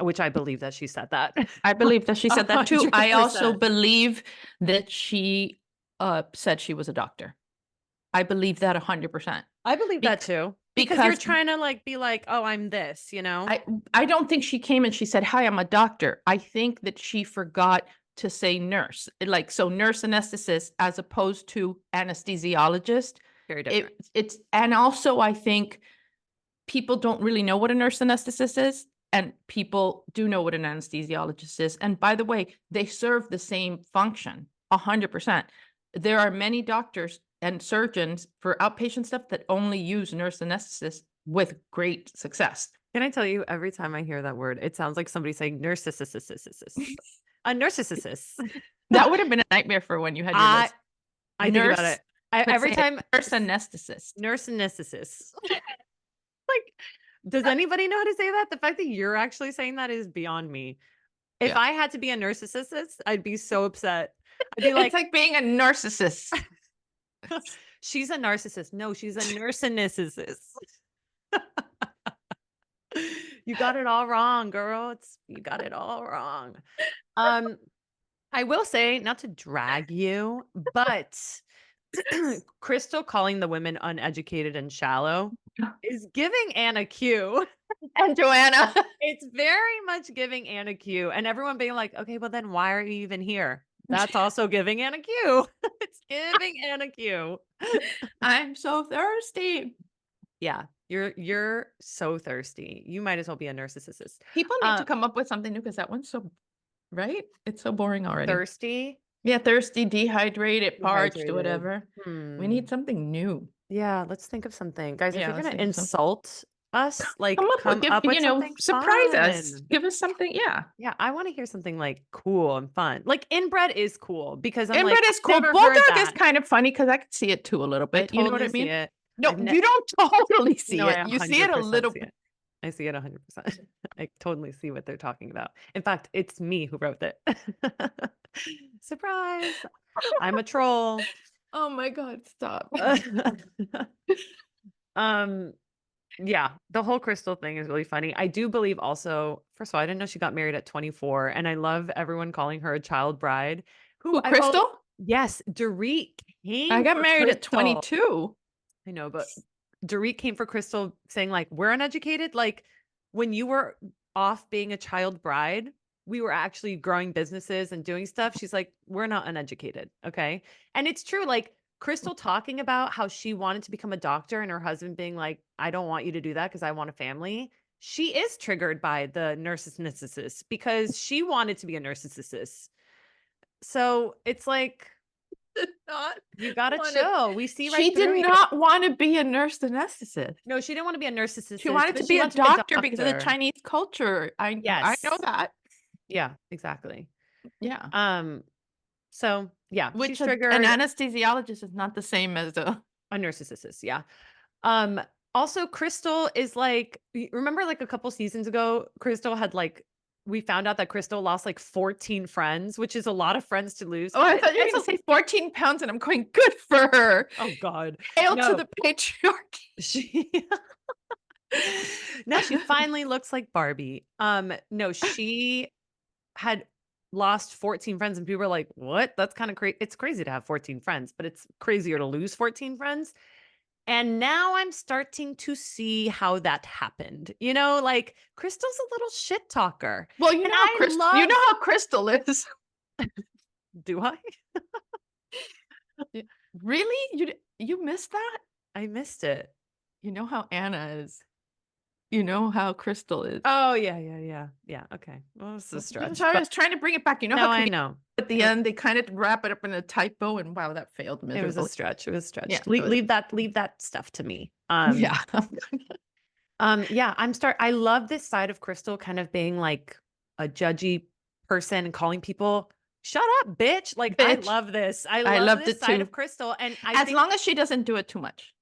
Which I believe that she said that. I believe that she said that too. I 100%. also believe that she said she was a doctor. I believe that 100%. I believe that too. Because you're trying to like be like, oh, I'm this, you know? I don't think she came and she said, hi, I'm a doctor. I think that she forgot to say nurse, like, so nurse anesthetist as opposed to anesthesiologist. Very different. And also I think people don't really know what a nurse anesthetist is, and people do know what an anesthesiologist is. And by the way, they serve the same function 100%. There are many doctors and surgeons for outpatient stuff that only use nurse anesthetists with great success. Can I tell you, every time I hear that word, it sounds like somebody saying narcissist. A narcissist. That would have been a nightmare for when you had your list. I think about it. Every time nurse anesthetist. Nurse anesthetist. Like, does anybody know how to say that? The fact that you're actually saying that is beyond me. If I had to be a narcissist, I'd be so upset. I'd be like, it's like being a narcissist. She's a narcissist. No, she's a nurse anesthetist. You got it all wrong, girl. You got it all wrong. I will say, not to drag you, but Crystal calling the women uneducated and shallow is giving Anna Q. And Joanna. It's very much giving Anna Q. And everyone being like, okay, well then why are you even here? That's also giving Anna Q. It's giving Anna Q. I'm so thirsty. Yeah, you're so thirsty. You might as well be a narcissist. People need to come up with something new because that one's so, right? It's so boring already. Thirsty? Yeah, thirsty, dehydrated, parched, whatever. We need something new. Yeah, let's think of something. Guys, if you're going to insult us, like come up with something surprise fun. us. Give us something. Yeah. Yeah, I want to hear something like cool and fun. Like inbred is cool because I'm inbred like, is cool. Bulldog is kind of funny because I can see it too a little bit. You know what I mean? It. No, you don't totally see it. You see it a little bit. I see it 100%. I totally see what they're talking about. In fact, it's me who wrote it. Surprise. I'm a troll. Oh my God, stop. Yeah, the whole Crystal thing is really funny. I do believe also, first of all, I didn't know she got married at 24, and I love everyone calling her a child bride. Who, Crystal? Yes, Dorit came. I got married at 22. I know, but Dorit came for Crystal saying like, we're uneducated. Like when you were off being a child bride, we were actually growing businesses and doing stuff. She's like, we're not uneducated. Okay. And it's true. Like Crystal talking about how she wanted to become a doctor and her husband being like, I don't want you to do that because I want a family. She is triggered by the narcissist because she wanted to be a narcissist. So it's like, Not you gotta wanna- chill. We see right She through did you. not want to be a nurse anesthetist. No, she didn't want to be a narcissist. She wanted but to be a wanted doctor because of the doctor. Chinese culture. I know Yes. that. Yeah, exactly. Yeah. So yeah, Which she's an triggered. anesthesiologist is not the same as a narcissist. Yeah. Also Crystal is like, remember like a couple seasons ago, Crystal had like, we found out that Crystal lost like 14 friends, which is a lot of friends to lose. Oh, I thought you were going to say 14 pounds, and I'm going, good for her. Oh God. Hail to the patriarchy. She now she finally looks like Barbie. No, she had lost 14 friends and people were like, what? That's kind of crazy. It's crazy to have 14 friends, but it's crazier to lose 14 friends. And now I'm starting to see how that happened. You know, like Crystal's a little shit talker. Well, you know how Crystal is. Do I? Really? You missed that? I missed it. You know how Anna is. You know how Crystal is. Oh, yeah. Okay. Well, it's a stretch. Sorry, I was trying to bring it back. You know how I know. At the end, they kind of wrap it up in a typo, and wow, that failed miserably. It was a stretch. It was a stretch. Yeah, leave that stuff to me. Yeah. Yeah, I love this side of Crystal kind of being like a judgy person and calling people, shut up, bitch. Like, bitch. I love this. I love this side of Crystal. And as long as she doesn't do it too much.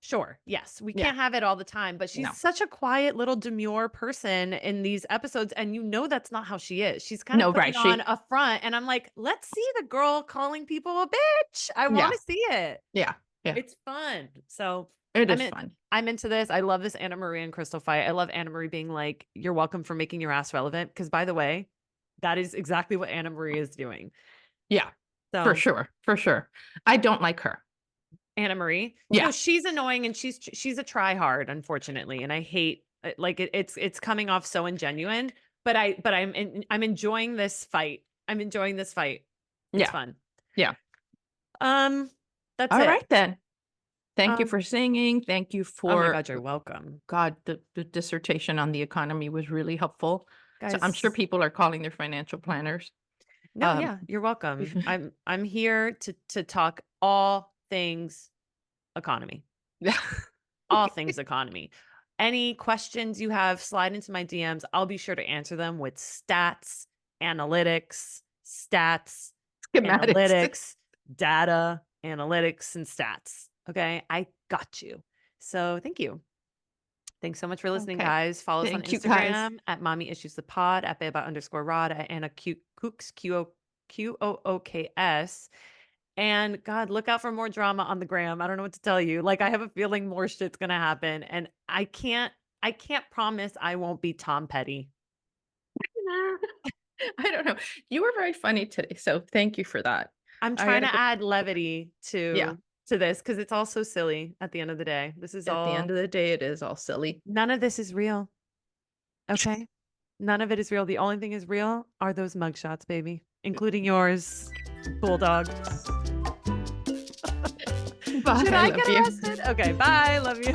Sure. Yes. We can't have it all the time, but she's such a quiet little demure person in these episodes. And you know, that's not how she is. She's kind of putting on a front. And I'm like, let's see the girl calling people a bitch. I want to see it. Yeah. It's fun. So it is fun. I'm into this. I love this Anna Marie and Crystal fight. I love Anna Marie being like, you're welcome for making your ass relevant. Because by the way, that is exactly what Anna Marie is doing. Yeah. So, for sure. I don't like her. Anna Marie. Yeah. No, she's annoying and she's a try hard, unfortunately. And I hate like it's coming off so ingenuine, but I'm enjoying this fight. I'm enjoying this fight. It's fun. Yeah. That's it. All right then. Thank you for singing. Thank you for. Oh my God, you're welcome. God, the dissertation on the economy was really helpful. Guys, so I'm sure people are calling their financial planners. No, yeah, you're welcome. I'm here to talk all things economy. Yeah. All things economy. Any questions you have, slide into my DMs. I'll be sure to answer them with stats, analytics, schematics, analytics, data, analytics, and stats. Okay. I got you. So thank you. Thanks so much for listening, guys. Follow us on Instagram at Mommy Issues the Pod, at Beba_Rod, at Anna Cooks, QOOKS. And God, look out for more drama on the gram. I don't know what to tell you. Like, I have a feeling more shit's gonna happen. And I can't promise I won't be Tom Petty. I don't know. You were very funny today. So thank you for that. I'm trying to add levity to this because it's all so silly at the end of the day. This is all at the end of the day, it is all silly. None of this is real. Okay. None of it is real. The only thing is real are those mugshots, baby, including yours, Bulldog. Bye. Should I get arrested? Okay, bye. Love you.